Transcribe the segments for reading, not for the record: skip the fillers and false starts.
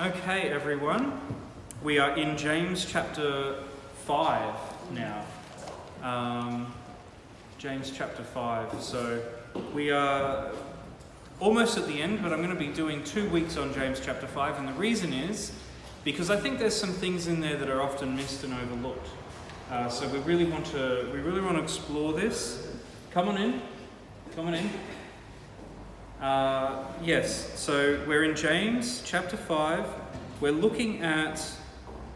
Okay, everyone, we are in James chapter 5 now. James chapter 5. So we are almost at the end, but I'm going to be doing 2 weeks on James chapter 5, and the reason is because I think there's some things in there that are often missed and overlooked. So we really want to explore this. Come on in. Yes, so we're in James chapter 5. We're looking at,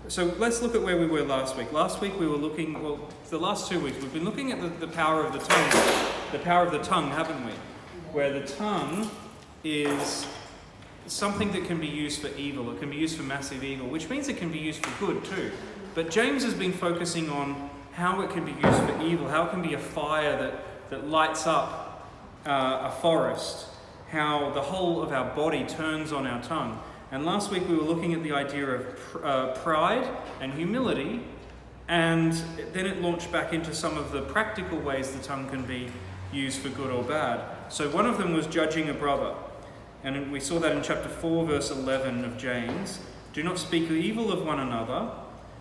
so let's look at where we were last week. Last week we were looking, for the last 2 weeks, we've been looking at the power of the tongue, haven't we? Where the tongue is something that can be used for evil, it can be used for massive evil, which means it can be used for good too. But James has been focusing on how it can be used for evil, how it can be a fire that lights up a forest, how the whole of our body turns on our tongue. And last week we were looking at the idea of pride and humility, and then it launched back into some of the practical ways the tongue can be used for good or bad. So one of them was judging a brother, and we saw that in chapter 4 verse 11 of James. Do not speak evil of one another,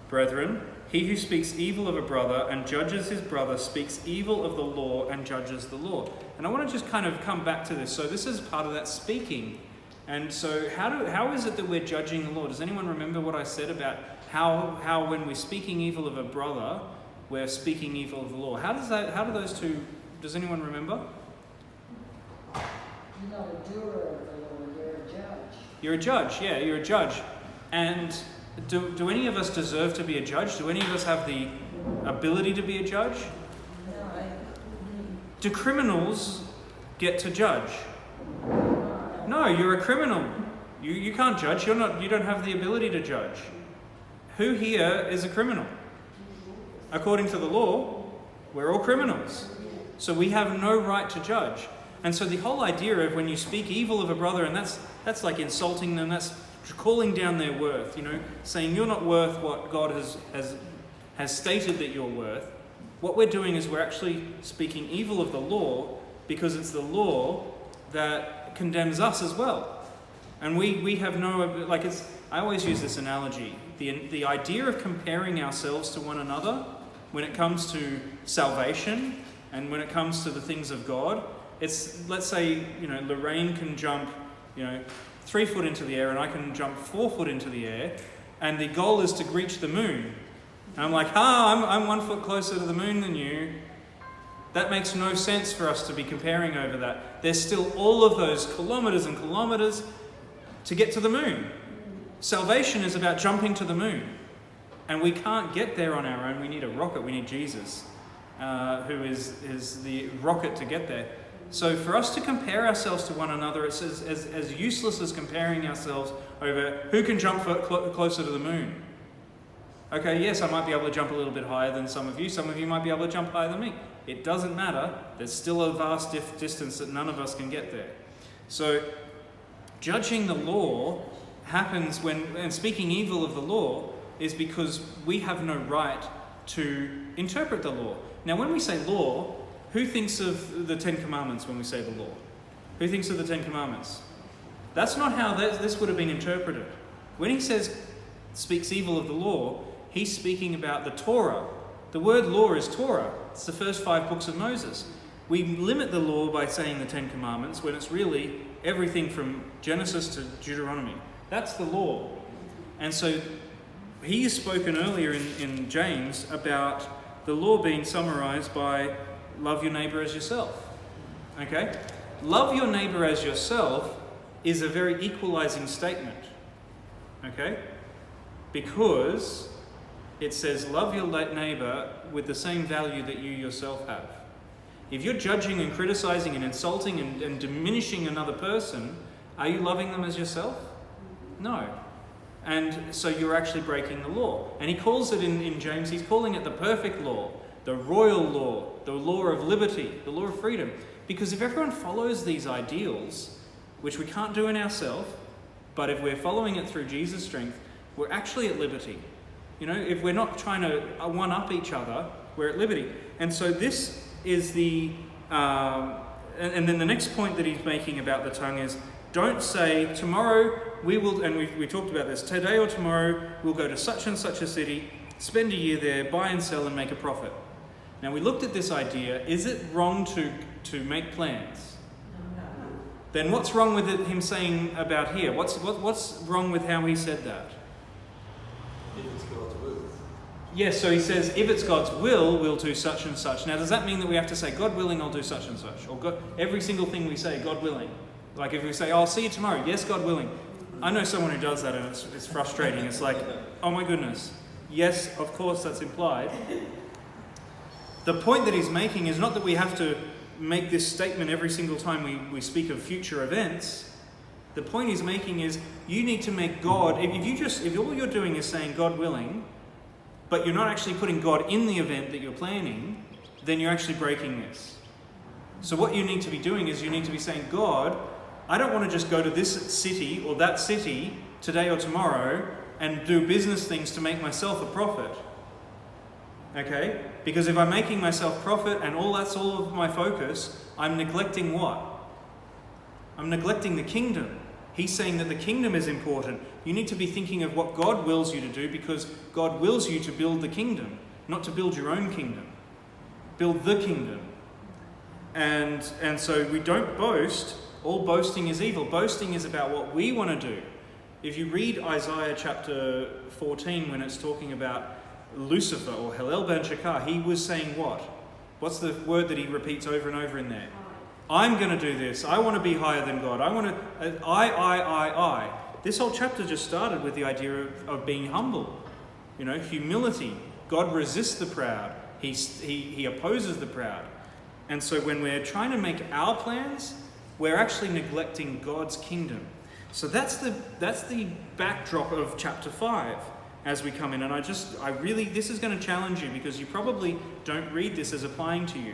brethren. He who speaks evil of a brother and judges his brother speaks evil of the law and judges the law. And I want to just kind of come back to this. So this is part of that speaking. And so how is it that we're judging the law? Does anyone remember what I said about how when we're speaking evil of a brother, we're speaking evil of the law? How do those two, does anyone remember? You're not a doer of the law, you're a judge. You're a judge, yeah, you're a judge. And do any of us deserve to be a judge? Do any of us have the ability to be a judge? No. Do criminals get to judge? No, you're a criminal. You can't judge. You don't have the ability to judge. Who here is a criminal? According to the law, we're all criminals. So we have no right to judge. And so the whole idea of when you speak evil of a brother, and that's like insulting them, that's calling down their worth, saying you're not worth what God has stated that you're worth. What we're doing is we're actually speaking evil of the law, because it's the law that condemns us as well. And we have no, I always use this analogy. The idea of comparing ourselves to one another when it comes to salvation and when it comes to the things of God, it's, let's say, Lorraine can jump, 3 foot into the air and I can jump 4 foot into the air, and the goal is to reach the moon. And I'm like, I'm 1 foot closer to the moon than you. That makes no sense for us to be comparing over that. There's still all of those kilometers and kilometers to get to the moon. Salvation is about jumping to the moon. And we can't get there on our own. We need a rocket. We need Jesus, who is the rocket to get there. So for us to compare ourselves to one another, it's as useless as comparing ourselves over who can jump closer to the moon. Okay, yes, I might be able to jump a little bit higher than some of you. Some of you might be able to jump higher than me. It doesn't matter. There's still a vast distance that none of us can get there. So judging the law happens and speaking evil of the law is because we have no right to interpret the law. Now, when we say law, who thinks of the 10 Commandments when we say the law? Who thinks of the 10 Commandments? That's not how this would have been interpreted. When he says speaks evil of the law, he's speaking about the Torah. The word law is Torah. It's the first 5 books of Moses. We limit the law by saying the 10 Commandments when it's really everything from Genesis to Deuteronomy. That's the law. And so he has spoken earlier in James about the law being summarized by love your neighbor as yourself. Okay? Love your neighbor as yourself is a very equalizing statement. Okay? Because it says love your neighbor with the same value that you yourself have. If you're judging and criticizing and insulting and diminishing another person, are you loving them as yourself? No. And so you're actually breaking the law. And he calls it in James, he's calling it the perfect law, the royal law, the law of liberty, the law of freedom. Because if everyone follows these ideals, which we can't do in ourselves, but if we're following it through Jesus' strength, we're actually at liberty. If we're not trying to one-up each other, we're at liberty. And so this is and then the next point that he's making about the tongue is, Don't say, tomorrow we will, and we talked about this, today or tomorrow we'll go to such and such a city, spend a year there, buy and sell and make a profit. Now we looked at this idea, is it wrong to make plans? Then what's wrong with him saying about here? What's wrong with how he said that? If it's God's will. Yes, so he says, if it's God's will, we'll do such and such. Now, does that mean that we have to say, God willing, I'll do such and such? Or God, every single thing we say, God willing? Like if we say, I'll see you tomorrow, yes, God willing. I know someone who does that and it's frustrating. It's like, oh my goodness. Yes, of course, that's implied. The point that he's making is not that we have to make this statement every single time we speak of future events. The point he's making is you need to make God, if all you're doing is saying God willing, but you're not actually putting God in the event that you're planning, then you're actually breaking this. So what you need to be doing is you need to be saying, God, I don't want to just go to this city or that city today or tomorrow and do business things to make myself a profit. Okay? Because if I'm making myself profit and that's all of my focus, I'm neglecting what? I'm neglecting the kingdom. He's saying that the kingdom is important. You need to be thinking of what God wills you to do, because God wills you to build the kingdom, not to build your own kingdom. Build the kingdom. And so we don't boast. All boasting is evil. Boasting is about what we want to do. If you read Isaiah chapter 14, when it's talking about Lucifer or Hillel ben Shakar, he was saying what? What's the word that he repeats over and over in there? I'm going to do this. I want to be higher than God. I. This whole chapter just started with the idea of being humble. Humility. God resists the proud. He opposes the proud. And so when we're trying to make our plans, we're actually neglecting God's kingdom. So that's the backdrop of chapter 5 as we come in. And this is going to challenge you, because you probably don't read this as applying to you.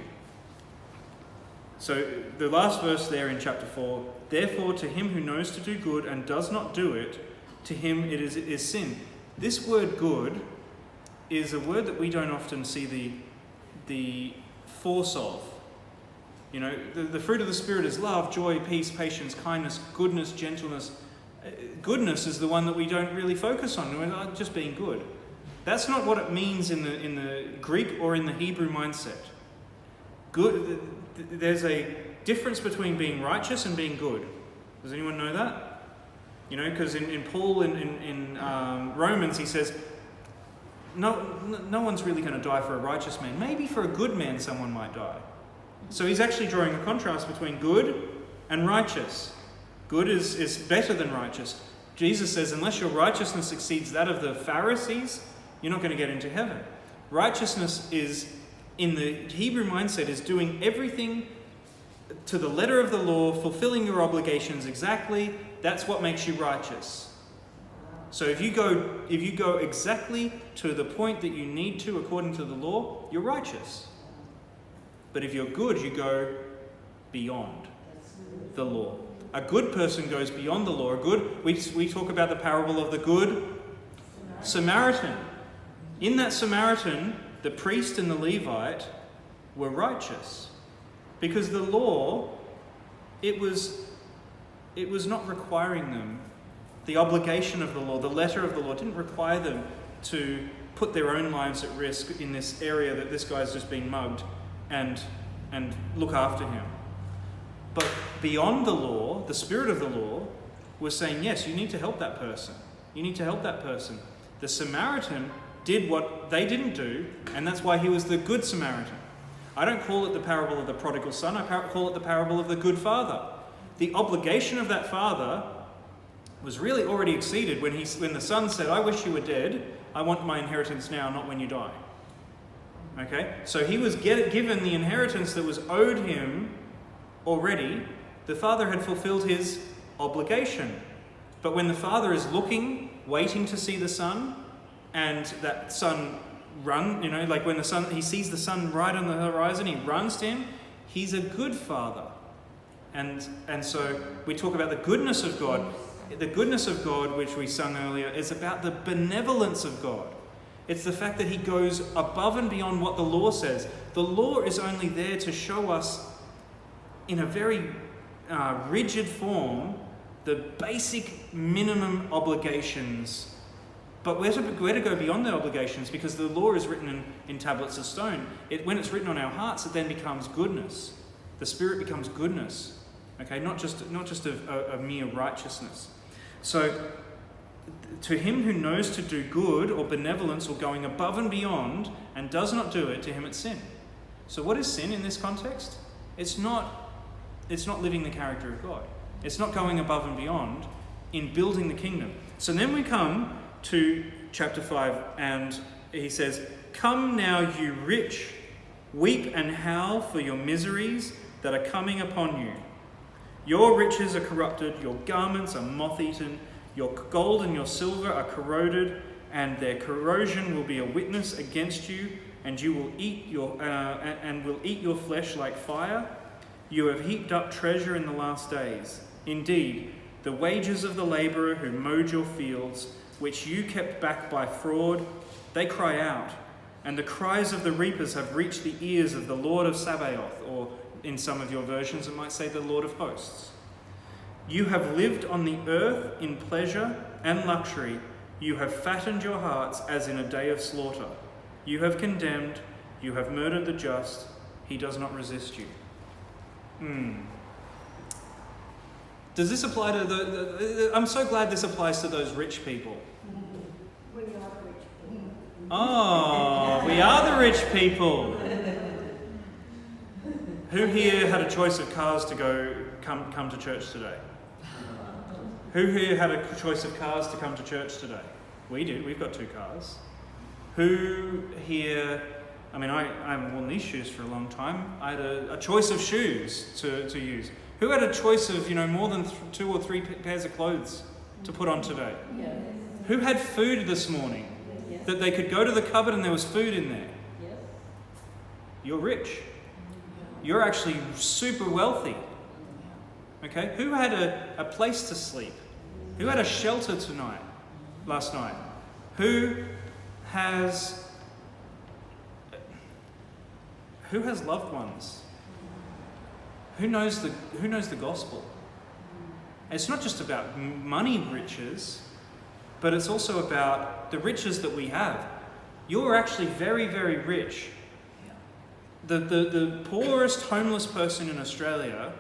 So the last verse there in chapter 4, therefore to him who knows to do good and does not do it, to him it is sin. This word good is a word that we don't often see the force of. The fruit of the Spirit is love, joy, peace, patience, kindness, goodness, gentleness. Goodness is the one that we don't really focus on. We're just being good. That's not what it means in the Greek or in the Hebrew mindset. Good. There's a difference between being righteous and being good. Does anyone know that? Because in Paul in Romans he says, no one's really going to die for a righteous man. Maybe for a good man someone might die. So he's actually drawing a contrast between good and righteous. Good is better than righteous. Jesus says, unless your righteousness exceeds that of the Pharisees, you're not going to get into heaven. Righteousness is, in the Hebrew mindset, is doing everything to the letter of the law, fulfilling your obligations exactly. That's what makes you righteous. So if you go exactly to the point that you need to according to the law, you're righteous. But if you're good, you go beyond the law. A good person goes beyond the law. We talk about the parable of the good Samaritan. In that Samaritan, the priest and the Levite were righteous, because the law, it was not requiring them. The obligation of the law, the letter of the law, didn't require them to put their own lives at risk in this area that this guy's just been mugged and look after him. But beyond the law, the spirit of the law was saying, yes, you need to help that person. You need to help that person. The Samaritan did what they didn't do, and that's why he was the good Samaritan. I don't call it the parable of the prodigal son, I call it the parable of the good father. The obligation of that father was really already exceeded when the son said, I wish you were dead, I want my inheritance now, not when you die. Okay? So he was given the inheritance that was owed him already. The father had fulfilled his obligation. But when the father is looking, waiting to see the son, and that son like when he sees the sun right on the horizon, he runs to him, he's a good father. And so we talk about the goodness of God. The goodness of God, which we sung earlier, is about the benevolence of God. It's the fact that he goes above and beyond what the law says. The law is only there to show us in a very rigid form the basic minimum obligations. But we're to go beyond the obligations, because the law is written in tablets of stone. When it's written on our hearts, it then becomes goodness. The Spirit becomes goodness. Okay, not just a mere righteousness. So, to him who knows to do good or benevolence or going above and beyond and does not do it, to him it's sin. So what is sin in this context? It's not living the character of God. It's not going above and beyond in building the kingdom. So then we come to chapter 5, and he says, "Come now, you rich, weep and howl for your miseries that are coming upon you. Your riches are corrupted, your garments are moth-eaten, your gold and your silver are corroded, and their corrosion will be a witness against you, and you will eat your flesh like fire. You have heaped up treasure in the last days. Indeed, the wages of the labourer who mowed your fields, which you kept back by fraud, they cry out, and the cries of the reapers have reached the ears of the Lord of Sabaoth," or in some of your versions it might say the Lord of Hosts. "You have lived on the earth in pleasure and luxury. You have fattened your hearts as in a day of slaughter. You have condemned, you have murdered the just. He does not resist you." Does this apply to I'm so glad this applies to those rich people. We are rich people. Oh, we are the rich people. Who here had a choice of cars to come to church today? Who here had a choice of cars to come to church today? We did. We've got 2 cars. Who here... I mean, I haven't worn these shoes for a long time. I had a choice of shoes to use. Who had a choice of, more than 2 or 3 pairs of clothes to put on today? Yes. Who had food this morning? Yes. That they could go to the cupboard and there was food in there? Yes. You're rich. You're actually super wealthy. Okay? Who had a place to sleep? Who had a shelter last night? Who has loved ones? Who knows the gospel? It's not just about money riches, but it's also about the riches that we have. You're actually very, very rich. The poorest homeless person in Australia,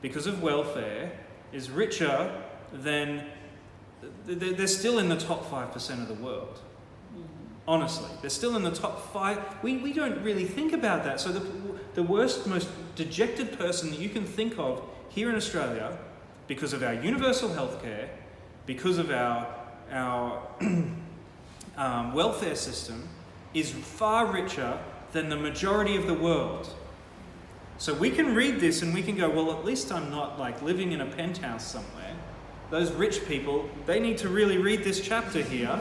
because of welfare, is richer than... They're still in the top 5% of the world. Honestly, they're still in the top 5. We don't really think about that. So the worst, most dejected person that you can think of here in Australia, because of our universal healthcare, because of our welfare system, is far richer than the majority of the world. So we can read this and we can go, well, at least I'm not living in a penthouse somewhere. Those rich people, they need to really read this chapter here.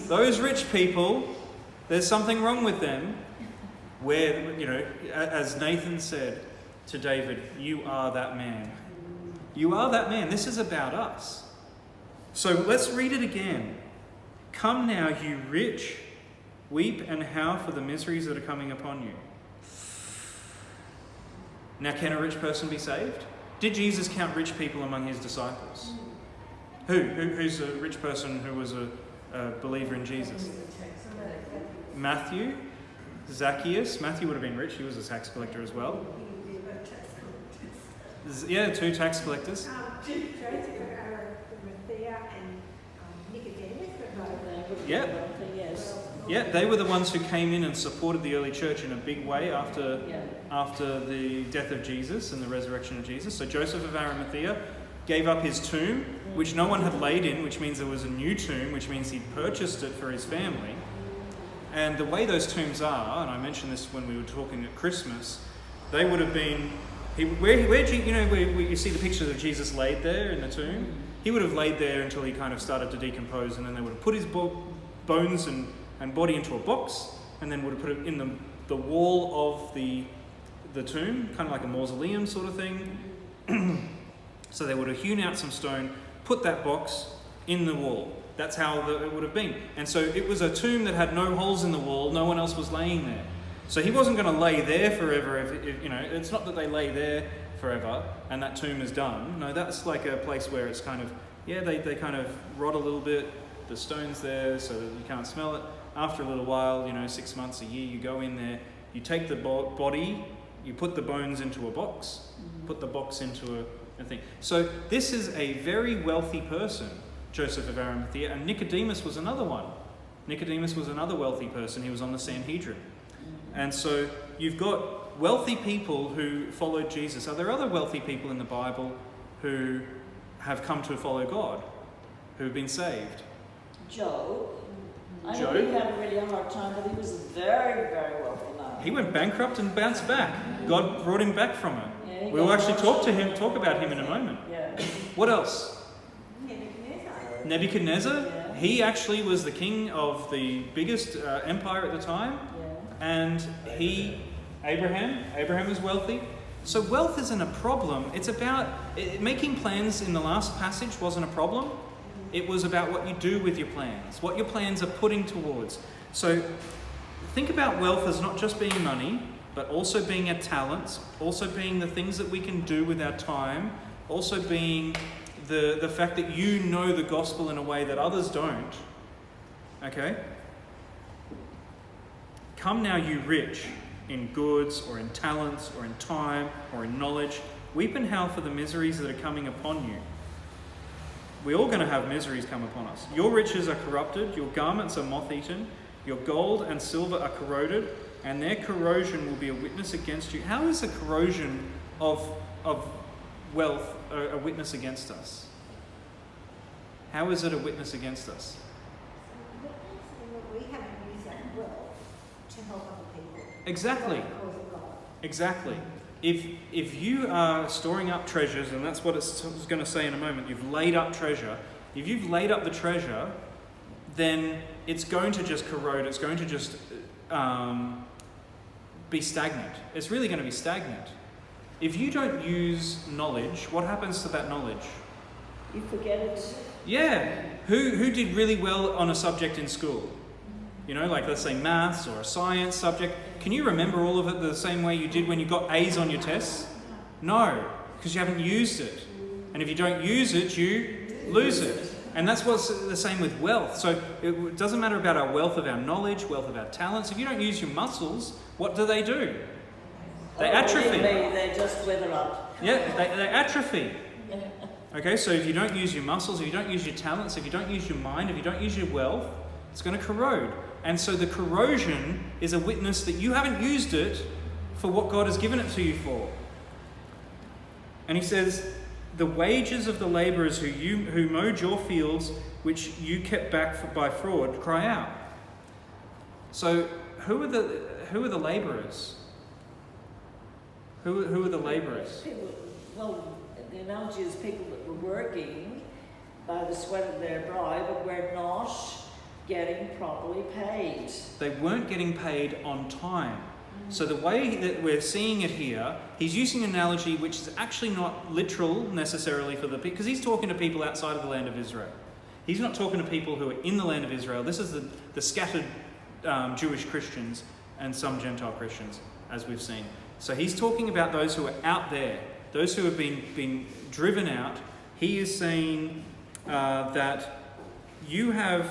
Those rich people, there's something wrong with them. Where, as Nathan said to David, you are that man. You are that man. This is about us. So let's read it again. "Come now, you rich, weep and howl for the miseries that are coming upon you." Now, can a rich person be saved? Did Jesus count rich people among his disciples? Who's a rich person who was a believer in Jesus? Matthew, Zacchaeus. Matthew would have been rich. He was a tax collector as well. Yeah, 2 tax collectors. Yeah, they were the ones who came in and supported the early church in a big way after the death of Jesus and the resurrection of Jesus. So Joseph of Arimathea gave up his tomb, which no one had laid in, which means there was a new tomb, which means he'd purchased it for his family. And the way those tombs are, and I mentioned this when we were talking at Christmas, they would have been... where you see the pictures of Jesus laid there in the tomb? He would have laid there until he kind of started to decompose, and then they would have put his bones and body into a box, and then would have put it in the wall of the tomb, kind of like a mausoleum sort of thing. So they would have hewn out some stone, put that box in the wall. That's how it would have been. And so it was a tomb that had no holes in the wall. No one else was laying there. So he wasn't going to lay there forever. It's not that they lay there forever and that tomb is done. No, that's like a place where it's kind of, they kind of rot a little bit. The stone's there so that you can't smell it. After a little while, 6 months, a year, you go in there, you take the body, you put the bones into a box, put the box into a thing. So this is a very wealthy person, Joseph of Arimathea, and Nicodemus was another one. Nicodemus was another wealthy person. He was on the Sanhedrin. And so you've got wealthy people who followed Jesus. Are there other wealthy people in the Bible who have come to follow God, who have been saved? Job. I know Job? he had a really hard time, but he was a very, very wealthy man. He went bankrupt and bounced back. God brought him back from it. Yeah, he We'll got actually lost. talk about him in a moment. Yeah. What else? Nebuchadnezzar. Nebuchadnezzar. Yeah. He actually was the king of the biggest empire at the time. Yeah. And Abraham was wealthy. So wealth isn't a problem. It's about making plans in the last passage wasn't a problem. It was about what you do with your plans, what your plans are putting towards. So think about wealth as not just being money, but also being our talents, also being the things that we can do with our time, also being the fact that you know the gospel in a way that others don't. Okay? Come now, you rich, in goods or in talents or in time or in knowledge. Weep and howl for the miseries that are coming upon you. We're all going to have miseries come upon us. Your riches are corrupted, your garments are moth-eaten, your gold and silver are corroded, and their corrosion will be a witness against you. How is the corrosion of wealth a witness against us? How is it a witness against us? We haven't used that wealth to help other people. Exactly. For the cause of God. Exactly. If you are storing up treasures, and that's what it's going to say in a moment, you've laid up treasure. If you've laid up the treasure, then it's going to just corrode. It's going to just be stagnant. It's really going to be stagnant. If you don't use knowledge, what happens to that knowledge? You forget it. Yeah. Who did really well on a subject in school? Like let's say maths or a science subject. Can you remember all of it the same way you did when you got A's on your tests? No, because you haven't used it. And if you don't use it, you lose it. And that's what's the same with wealth. So it doesn't matter about our wealth of our knowledge, wealth of our talents. If you don't use your muscles, what do? They atrophy. They just wither up. Yeah, they atrophy. Okay, so if you don't use your muscles, if you don't use your talents, if you don't use your mind, if you don't use your wealth, it's going to corrode. And so the corrosion is a witness that you haven't used it for what God has given it to you for. And he says, the wages of the labourers who mowed your fields, which you kept back by fraud, cry out. So who are the labourers? Who are the labourers? Well, the analogy is people that were working by the sweat of their brow, but were not getting properly paid. They weren't getting paid on time. So the way that we're seeing it here, he's using an analogy which is actually not literal necessarily for the people, because he's talking to people outside of the land of Israel. He's not talking to people who are in the land of Israel. This is the scattered Jewish Christians and some Gentile Christians, as we've seen. So he's talking about those who are out there, those who have been driven out. He is saying that you have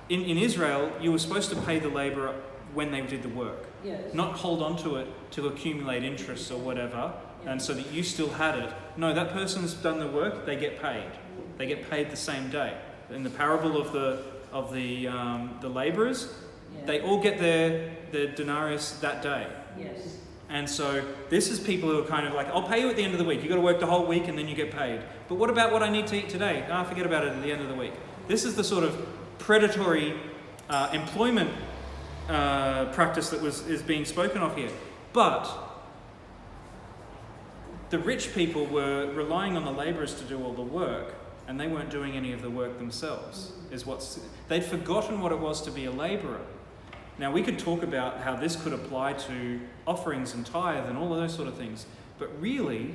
in Israel, you were supposed to pay the labourer when they did the work, Yes. not hold on to it to accumulate interest or whatever, and so that you still had it. No, that person's done the work; they get paid. They get paid the same day. In the parable of the labourers, Yeah. they all get their denarius that day. Yes. And so this is people who are kind of like, I'll pay you at the end of the week. You've got to work the whole week and then you get paid. But what about what I need to eat today? Forget about it at the end of the week. This is the sort of predatory employment practice that is being spoken of here. But the rich people were relying on the labourers to do all the work, and they weren't doing any of the work themselves. They'd forgotten what it was to be a labourer. Now, we could talk about how this could apply to offerings and tithe and all of those sort of things, but really,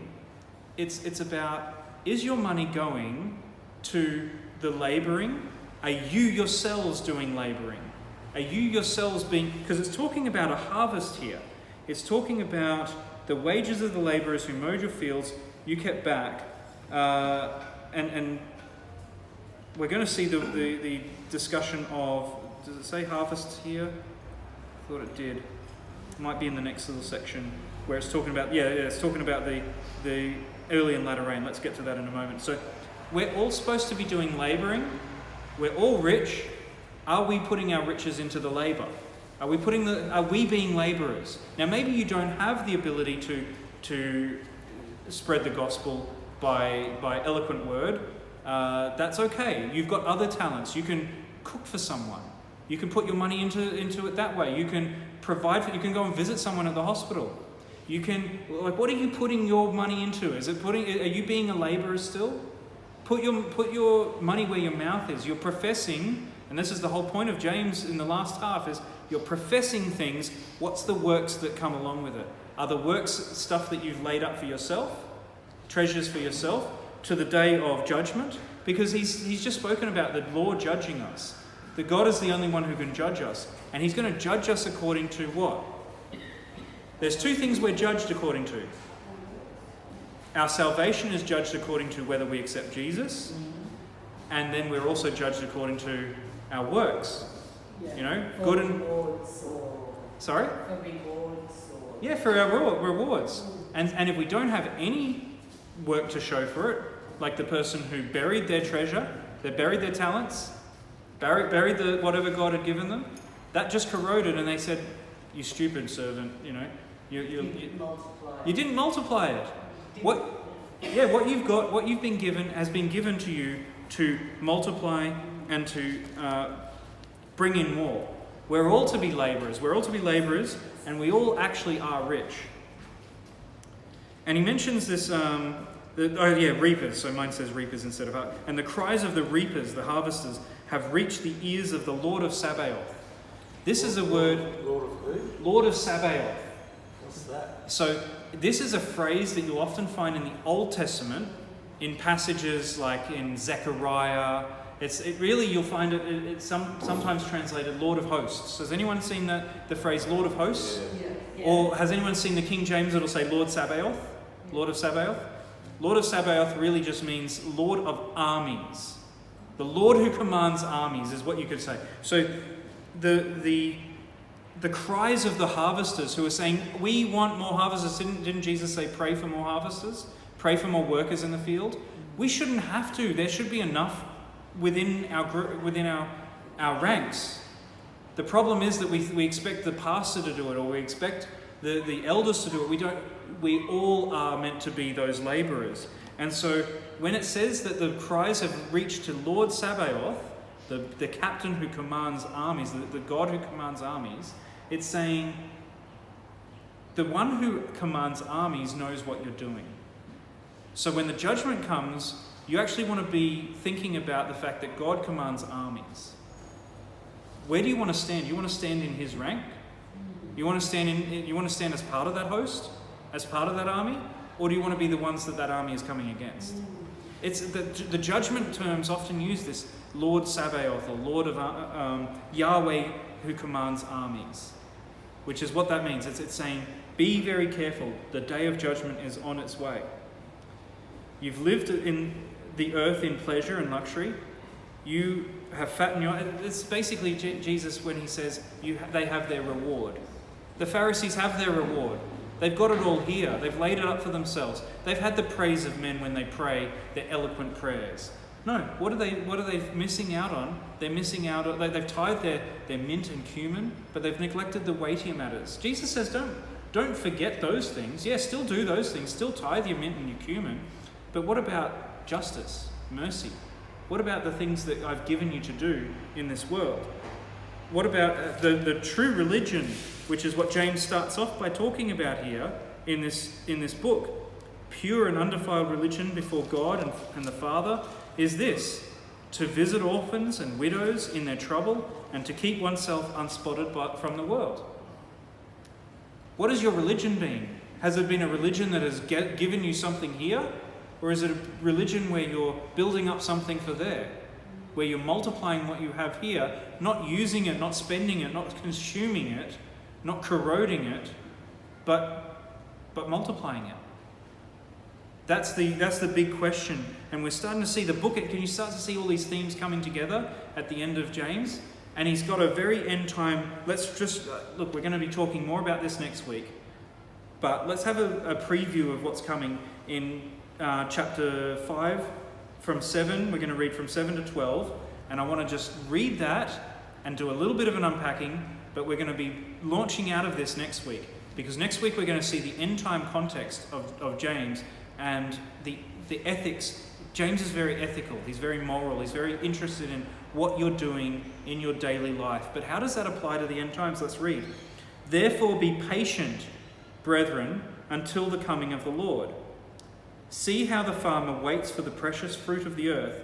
it's about, is your money going to the labouring? Are you yourselves doing labouring? Are you yourselves being, because it's talking about a harvest here. It's talking about the wages of the labourers who mowed your fields, you kept back. And we're going to see the discussion of, does it say harvest here? I thought it did. It might be in the next little section where it's talking about, it's talking about the early and latter rain. Let's get to that in a moment. So we're all supposed to be doing labouring. We're all rich. Are we putting our riches into the labour? Are we being labourers? Now maybe you don't have the ability to spread the gospel by eloquent word. That's okay. You've got other talents. You can cook for someone. You can put your money into it that way. You can provide for. You can go and visit someone at the hospital. You can, what are you putting your money into? Are you being a labourer still? Put your money where your mouth is. You're professing, and this is the whole point of James in the last half, is you're professing things. What's the works that come along with it? Are the works stuff that you've laid up for yourself? Treasures for yourself to the day of judgment? Because he's just spoken about the Lord judging us. That God is the only one who can judge us. And he's going to judge us according to what? There's two things we're judged according to. Our salvation is judged according to whether we accept Jesus. And then we're also judged according to our works. Good and... Sorry? For rewards. Yeah, for our rewards. And if we don't have any work to show for it, like the person who buried their treasure, they buried their talents, buried the whatever God had given them, that just corroded, and they said, "You stupid servant, you didn't multiply it. What you've got, what you've been given, has been given to you to multiply and to bring in more. We're all to be labourers. We're all to be labourers, and we all actually are rich." And he mentions this. Reapers. So mine says reapers instead of and the cries of the reapers, the harvesters, have reached the ears of the Lord of Sabaoth. This is a word. Lord of who? Lord of Sabaoth. What's that? So this is a phrase that you'll often find in the Old Testament, in passages like in Zechariah. You'll find it's sometimes translated Lord of Hosts. Has anyone seen the phrase Lord of Hosts? Yeah. Or has anyone seen the King James that'll say Lord Sabaoth? Lord of Sabaoth? Lord of Sabaoth really just means Lord of armies. The Lord who commands armies is what you could say. So the cries of the harvesters who are saying, we want more harvesters. Didn't Jesus say, pray for more harvesters? Pray for more workers in the field? We shouldn't have to. There should be enough within our ranks. The problem is that we expect the pastor to do it, or we expect the elders to do it. We all are meant to be those labourers. And so when it says that the cries have reached to Lord Sabaoth, the captain who commands armies, the God who commands armies, it's saying the one who commands armies knows what you're doing. So when the judgment comes, you actually want to be thinking about the fact that God commands armies. Where do you want to stand? You want to stand in his rank? You want to stand as part of that host? As part of that army? Or do you want to be the ones that army is coming against? It's the judgment terms often use this Lord Sabaoth or Lord of Yahweh who commands armies, which is what that means. It's saying, be very careful. The day of judgment is on its way. You've lived in the earth in pleasure and luxury. You have fattened your... It's basically Jesus when he says they have their reward. The Pharisees have their reward. They've got it all here. They've laid it up for themselves. They've had the praise of men when they pray their eloquent prayers. No, what are they missing out on? They're missing out on... They've tithed their mint and cumin, but they've neglected the weightier matters. Jesus says, don't forget those things. Yeah, still do those things. Still tithe your mint and your cumin. But what about justice, mercy? What about the things that I've given you to do in this world? What about the true religion, which is what James starts off by talking about here in this book? Pure and undefiled religion before God and the Father is this: to visit orphans and widows in their trouble and to keep oneself unspotted from the world. What has your religion been? Has it been a religion that has given you something here? Or is it a religion where you're building up something for there? where you're multiplying what you have here, not using it, not spending it, not consuming it, not corroding it, but multiplying it. That's the big question. And we're starting to see the book. Can you start to see all these themes coming together at the end of James? And he's got a very end time. Let's just look, we're going to be talking more about this next week. But let's have a preview of what's coming in chapter 5 from 7. We're going to read from 7 to 12. And I want to just read that and do a little bit of an unpacking. But we're going to be launching out of this next week. Because next week we're going to see the end time context of James and the ethics. James is very ethical. He's very moral. He's very interested in what you're doing in your daily life. But how does that apply to the end times? Let's read. Therefore be patient, brethren, until the coming of the Lord. See how the farmer waits for the precious fruit of the earth,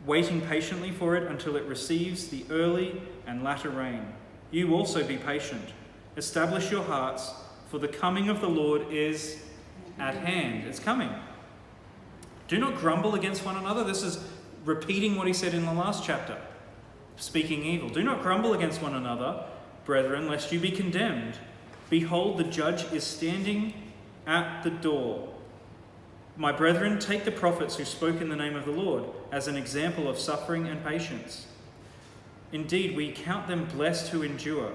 waiting patiently for it until it receives the early and latter rain. You also be patient. Establish your hearts, for the coming of the Lord is at hand. It's coming. Do not grumble against one another. This is repeating what he said in the last chapter, speaking evil. Do not grumble against one another, brethren, lest you be condemned. Behold, the judge is standing at the door. My brethren, take the prophets who spoke in the name of the Lord as an example of suffering and patience. Indeed, we count them blessed who endure.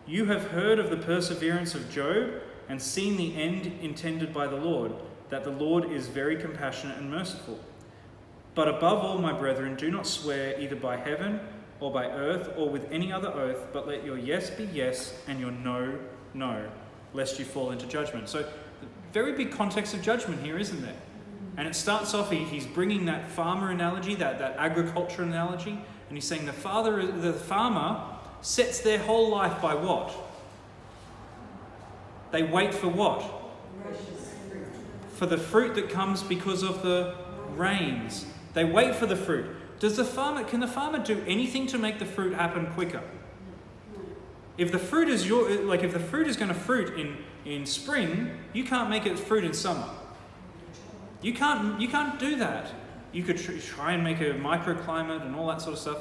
You have heard of the perseverance of Job and seen the end intended by the Lord, that the Lord is very compassionate and merciful. But above all, my brethren, do not swear either by heaven or by earth or with any other oath, but let your yes be yes and your no, no, lest you fall into judgment. So, very big context of judgment here, isn't there? And it starts off, he's bringing that farmer analogy, that agriculture analogy, and he's saying the farmer sets their whole life by what? They wait for what? For the fruit that comes because of the rains. They wait for the fruit. Can the farmer do anything to make the fruit happen quicker? If the fruit is going to fruit in spring, you can't make it fruit in summer. You can't do that. You could try and make a microclimate and all that sort of stuff,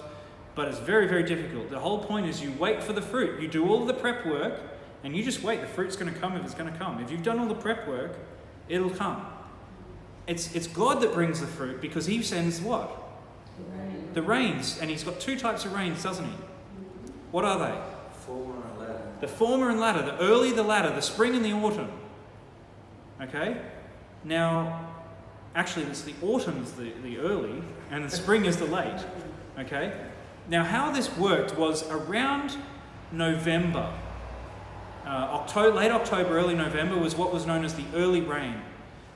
but it's very, very difficult. The whole point is you wait for the fruit. You do all the prep work, and you just wait. The fruit's going to come if it's going to come. If you've done all the prep work, it'll come. It's God that brings the fruit because he sends what? The rains. And he's got two types of rains, doesn't he? What are they? Former and latter. The former and latter. The early, the latter. The spring and the autumn. Okay? Now, actually, it's the autumn is the early and the spring is the late. Okay? Now, how this worked was around November. Late October, early November was what was known as the early rain.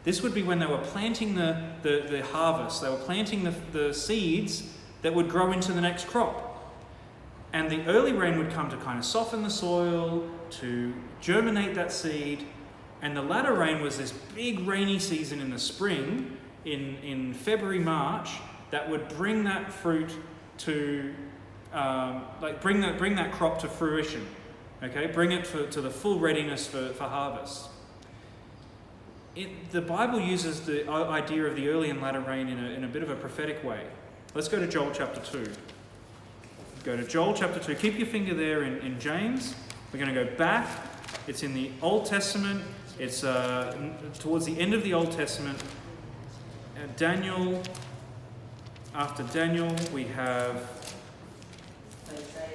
This would be when they were planting the harvest. They were planting the seeds that would grow into the next crop. And the early rain would come to kind of soften the soil, to germinate that seed. And the latter rain was this big rainy season in the spring, in February, March, that would bring that fruit to, bring that crop to fruition. Okay, bring it to the full readiness for harvest. The Bible uses the idea of the early and latter rain in a bit of a prophetic way. Let's go to Joel chapter 2. Go to Joel chapter 2. Keep your finger there in James. We're going to go back. It's in the Old Testament. It's towards the end of the Old Testament. Daniel. After Daniel, we have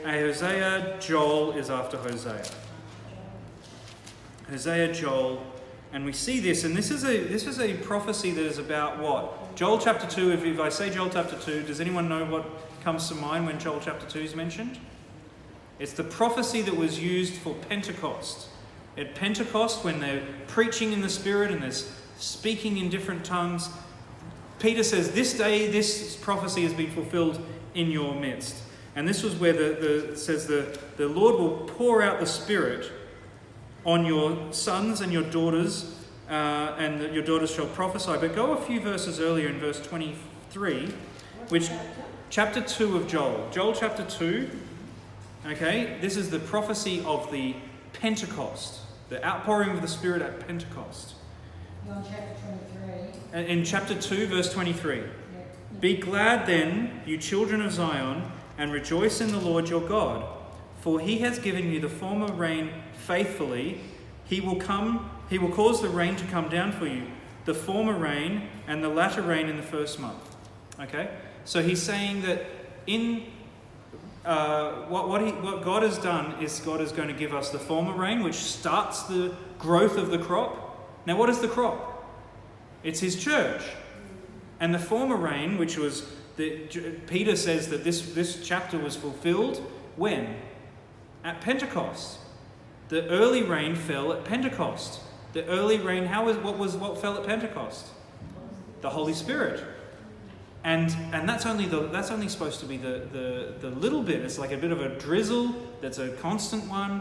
Hosea. Joel is after Hosea. Hosea, Joel. And we see this, and this is a prophecy that is about what? Joel chapter 2, if I say Joel chapter 2, does anyone know what comes to mind when Joel chapter 2 is mentioned? It's the prophecy that was used for Pentecost. At Pentecost, when they're preaching in the Spirit and there's speaking in different tongues, Peter says, this day, this prophecy has been fulfilled in your midst. And this was where it says the Lord will pour out the Spirit on your sons and your daughters, and that your daughters shall prophesy. But go a few verses earlier in verse 23, which chapter 2 of Joel. Joel chapter 2, okay, this is the prophecy of the Pentecost, the outpouring of the Spirit at Pentecost. John chapter 23. In chapter 2, verse 23. Be glad then, you children of Zion, and rejoice in the Lord your God, for he has given you the former rain faithfully. He will cause the rain to come down for you, the former rain and the latter rain in the first month. Okay? So he's saying that in what God has done is God is going to give us the former rain, which starts the growth of the crop. Now, what is the crop? It's his church. And the former rain, which was, Peter says that this chapter was fulfilled when? At Pentecost. The early rain fell at Pentecost. The early rain, what fell at Pentecost? The Holy Spirit. And that's only supposed to be the little bit. It's like a bit of a drizzle that's a constant one,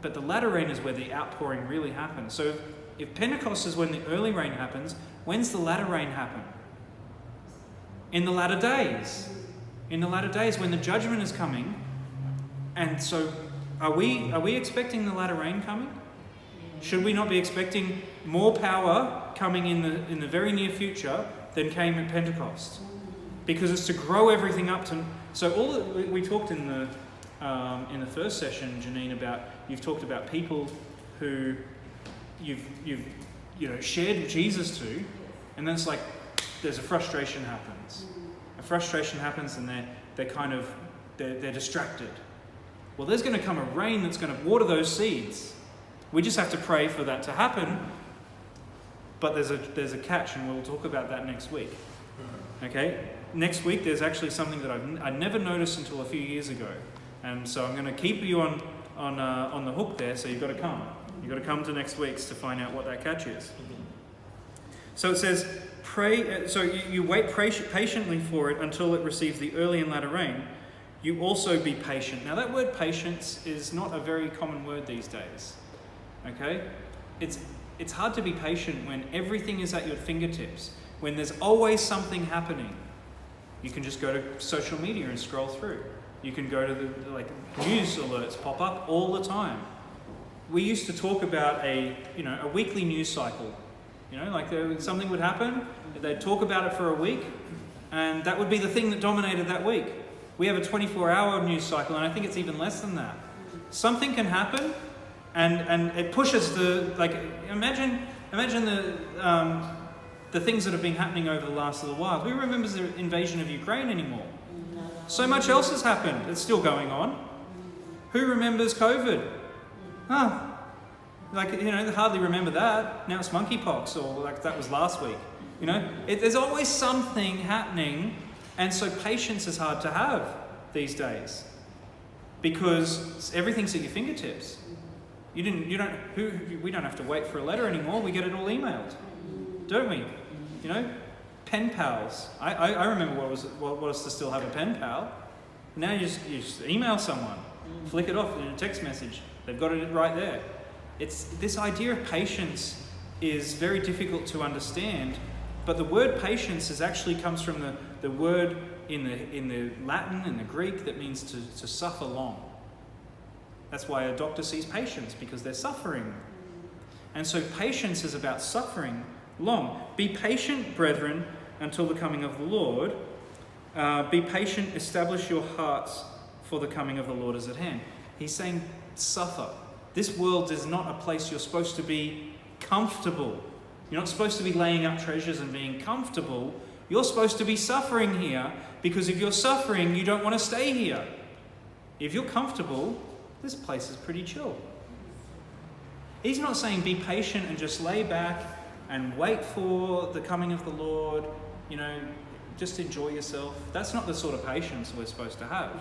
but the latter rain is where the outpouring really happens. So if Pentecost is when the early rain happens, when's the latter rain happen? In the latter days. In the latter days when the judgment is coming. And so are we expecting the latter rain coming? Should we not be expecting more power coming in the very near future than came at Pentecost? Because it's to grow everything up to. So all that we talked in the first session, Janine, about you've talked about people who you've shared Jesus to, and then it's like there's a frustration happens. A frustration happens, and they're distracted. Well, there's going to come a rain that's going to water those seeds. We just have to pray for that to happen. But there's a catch, and we'll talk about that next week. Okay? Next week, there's actually something that I never noticed until a few years ago, and so I'm going to keep you on the hook there. So you've got to come. You've got to come to next week's to find out what that catch is. So it says, pray. So you wait patiently for it until it receives the early and latter rain. You also be patient. Now that word patience is not a very common word these days. Okay? It's hard to be patient when everything is at your fingertips, when there's always something happening. You can just go to social media and scroll through. You can go to the news alerts pop up all the time. We used to talk about a weekly news cycle. Something would happen, they'd talk about it for a week, and that would be the thing that dominated that week. We have a 24-hour news cycle, and I think it's even less than that. Something can happen, and it pushes imagine the things that have been happening over the last little while. Who remembers the invasion of Ukraine anymore? So much else has happened. It's still going on. Who remembers COVID? They hardly remember that. Now it's monkeypox, or that was last week. There's always something happening, and so patience is hard to have these days because everything's at your fingertips. We don't have to wait for a letter anymore. We get it all emailed, don't we? Pen pals. I remember what was to still have a pen pal. Now you just email someone, flick it off in a text message. They've got it right there. It's this idea of patience is very difficult to understand, but the word patience actually comes from the word in the Latin and the Greek that means to suffer long. That's why a doctor sees patients, because they're suffering. And so patience is about suffering long. Be patient, brethren, until the coming of the Lord. Be patient, establish your hearts, for the coming of the Lord is at hand. He's saying suffer. This world is not a place you're supposed to be comfortable. You're not supposed to be laying up treasures and being comfortable. You're supposed to be suffering here, because if you're suffering, you don't want to stay here. If you're comfortable, this place is pretty chill. He's not saying be patient and just lay back and wait for the coming of the Lord, just enjoy yourself. That's not the sort of patience we're supposed to have.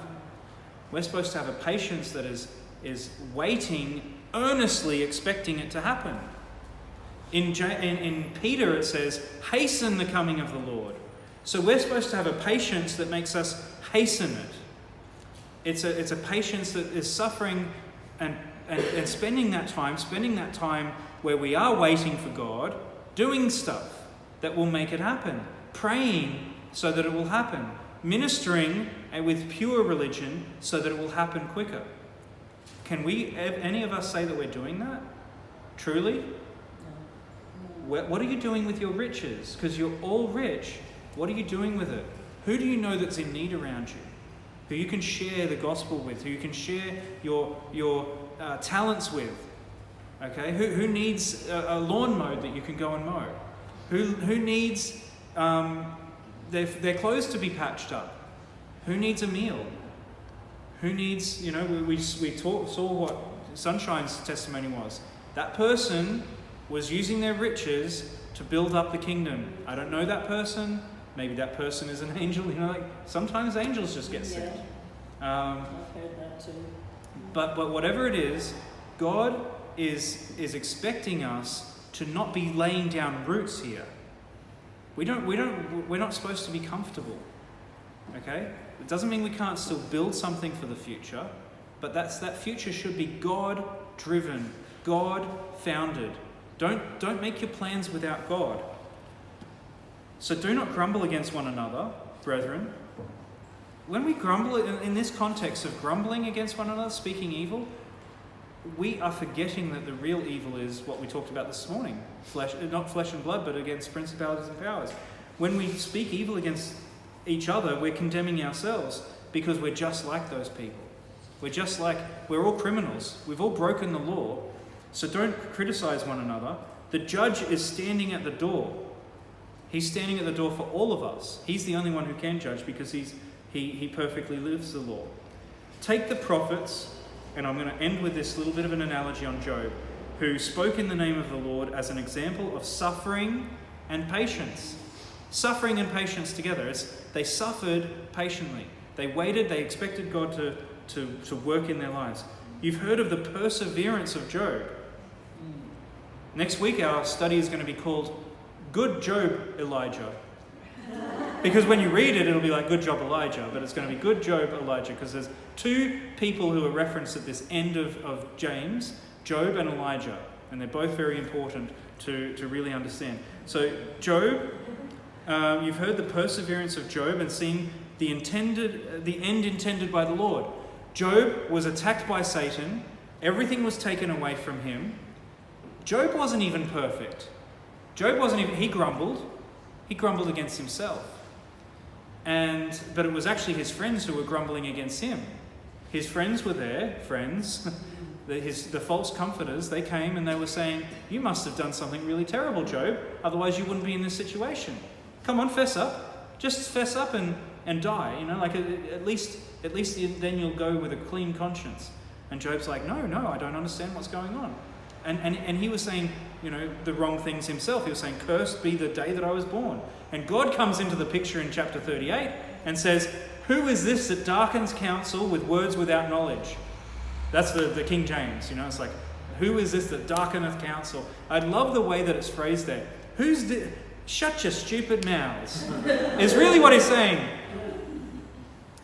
We're supposed to have a patience that is waiting, earnestly expecting it to happen. In Peter it says, hasten the coming of the Lord. So we're supposed to have a patience that makes us hasten it. It's a patience that is suffering and spending that time where we are waiting for God, doing stuff that will make it happen, praying so that it will happen, ministering with pure religion so that it will happen quicker. Can any of us say that we're doing that? Truly? What are you doing with your riches? Because you're all rich. What are you doing with it? Who do you know that's in need around you? Who you can share the gospel with? Who you can share your talents with? Okay, who needs a lawn mowed that you can go and mow? Who needs their clothes to be patched up? Who needs a meal? Who needs, we saw what Sunshine's testimony was. That person was using their riches to build up the kingdom. I don't know that person. Maybe that person is an angel. Sometimes angels just get sent. I've heard that too. But whatever it is, God is expecting us to not be laying down roots here. We're not supposed to be comfortable. Okay? It doesn't mean we can't still build something for the future, but that future should be God-driven, God-founded. Don't make your plans without God. So do not grumble against one another, brethren. When we grumble, in this context of grumbling against one another, speaking evil, we are forgetting that the real evil is what we talked about this morning. Not flesh and blood, but against principalities and powers. When we speak evil against each other, we're condemning ourselves because we're just like those people. We're all criminals. We've all broken the law. So don't criticize one another. The judge is standing at the door. He's standing at the door for all of us. He's the only one who can judge because he perfectly lives the law. Take the prophets, and I'm going to end with this little bit of an analogy on Job, who spoke in the name of the Lord as an example of suffering and patience. Suffering and patience together. They suffered patiently. They waited. They expected God to work in their lives. You've heard of the perseverance of Job. Next week our study is going to be called Good Job Elijah. Because when you read it, it'll be like Good Job Elijah, but it's going to be Good Job Elijah, because there's two people who are referenced at this end of James, Job and Elijah, and they're both very important to really understand. So Job, you've heard the perseverance of Job and seen the end intended by the Lord. Job was attacked by Satan. Everything was taken away from him. Job wasn't even perfect. He grumbled. He grumbled against himself. But it was actually his friends who were grumbling against him. His friends were there, the false comforters, they came and they were saying, you must have done something really terrible, Job, otherwise you wouldn't be in this situation. Come on, fess up. Just fess up and die. At least then you'll go with a clean conscience. And Job's like, no, I don't understand what's going on. And he was saying, the wrong things himself. He was saying, cursed be the day that I was born. And God comes into the picture in chapter 38 and says, who is this that darkens counsel with words without knowledge? That's the King James, it's like, who is this that darkeneth counsel? I love the way that it's phrased there. Who's this? Shut your stupid mouths, is really what he's saying.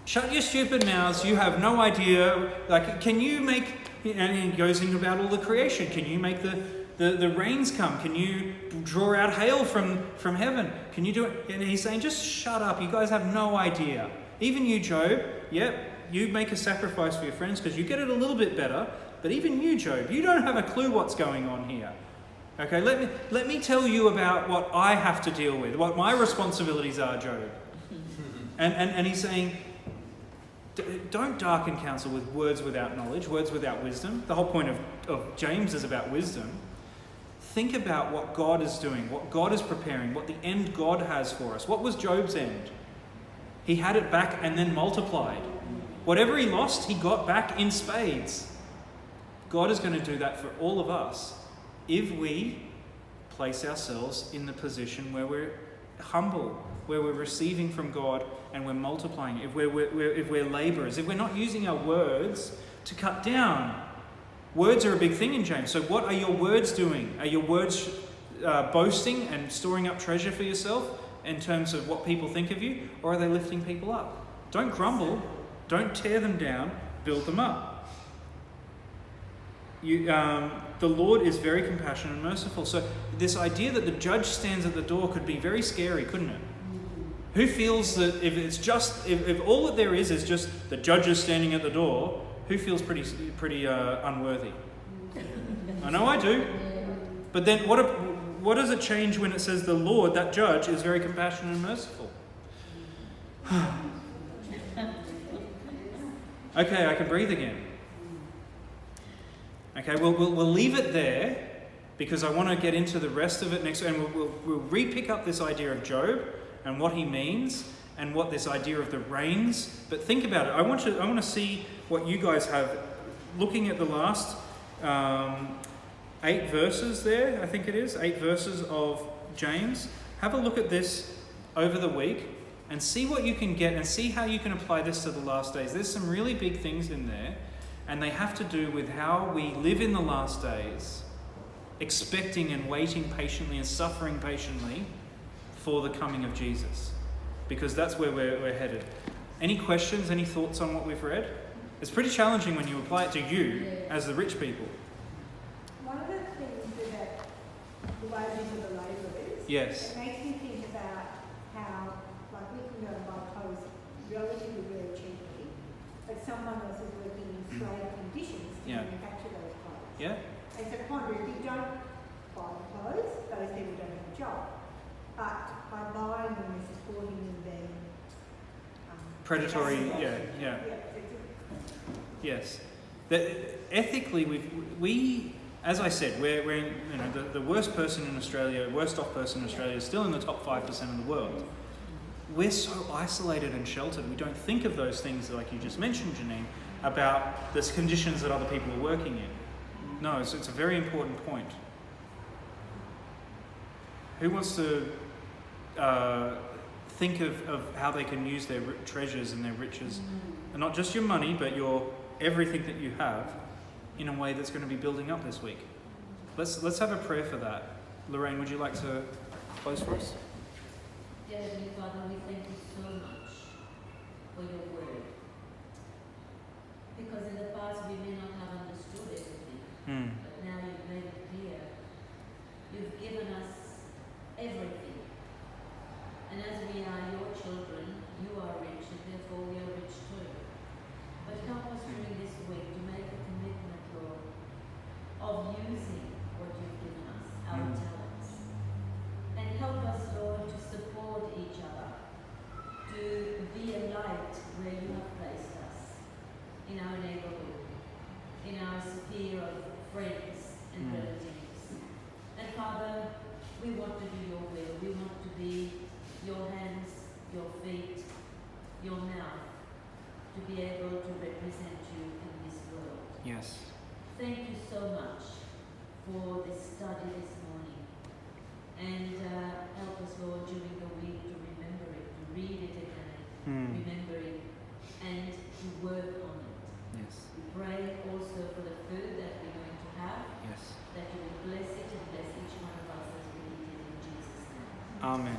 Shut your stupid mouths, you have no idea. Can you make, and he goes into about all the creation, can you make the rains come? Can you draw out hail from heaven? Can you do it? And he's saying, just shut up, you guys have no idea. Even you, Job, you make a sacrifice for your friends because you get it a little bit better, but even you, Job, you don't have a clue what's going on here. Okay, let me tell you about what I have to deal with, what my responsibilities are, Job. And he's saying, don't darken counsel with words without knowledge, words without wisdom. The whole point of James is about wisdom. Think about what God is doing, what God is preparing, what the end God has for us. What was Job's end? He had it back and then multiplied. Whatever he lost, he got back in spades. God is going to do that for all of us if we place ourselves in the position where we're humble, where we're receiving from God and we're multiplying, if we're labourers, if we're not using our words to cut down. Words are a big thing in James. So what are your words doing? Are your words boasting and storing up treasure for yourself in terms of what people think of you? Or are they lifting people up? Don't grumble. Don't tear them down. Build them up. The Lord is very compassionate and merciful. So this idea that the judge stands at the door could be very scary, couldn't it? Who feels that if all that there is just the judge is standing at the door, who feels pretty unworthy? I know I do. But then what does it change when it says the Lord, that judge, is very compassionate and merciful? Okay, I can breathe again. Okay, we'll leave it there because I want to get into the rest of it next week, and we'll re-pick up this idea of Job and what he means and what this idea of the rains. But think about it. I want to see what you guys have. Looking at the last 8 verses there, I think it is 8 verses of James. Have a look at this over the week and see what you can get and see how you can apply this to the last days. There's some really big things in there, and they have to do with how we live in the last days, expecting and waiting patiently and suffering patiently for the coming of Jesus, because that's where we're headed. Any questions, any thoughts on what we've read? It's pretty challenging when you apply it to you as the rich people. One of the things that the wages of the labourers, Yes. it makes me think about how, like, we can go and buy clothes relatively very cheaply, but someone else is working in slave conditions to Yeah. manufacture those clothes. Yeah? And so ponder, if you don't buy the clothes, those people don't have a job. But by buying them and supporting them, then Predatory, that's- yeah. it's Yes. Ethically, we, as I said, we're in, the worst person in Australia, worst off person in Australia is still in the top 5% of the world. We're so isolated and sheltered. We don't think of those things like you just mentioned, Janine, about the conditions that other people are working in. No, it's a very important point. Who wants to think of how they can use their treasures and their riches, and not just your money, but your everything that you have, in a way that's going to be building up this week? Let's have a prayer for that. Lorraine, would you like to close for us? Dear Heavenly Father, we thank you so much for your word. Because in the past we may not have understood everything, but now you've made it clear. You've given us everything. And as we are your children, you are rich, and therefore we are rich too. But help us during this week to make a commitment, Lord, of using what you've given us, our talents. And help us, Lord, to support each other, to be a light where you have placed us, in our neighborhood, in our sphere of friends and relatives. And Father, we want to do your will. We want to be your hands, your feet, your mouth, to be able to represent you in this world. Yes. Thank you so much for this study this morning. And help us, Lord, during the week to remember it, to read it again, remember it, and to work on it. Yes. We pray also for the food that we're going to have, Yes. that you will bless it and bless each one of us as we eat it in Jesus' name. Amen.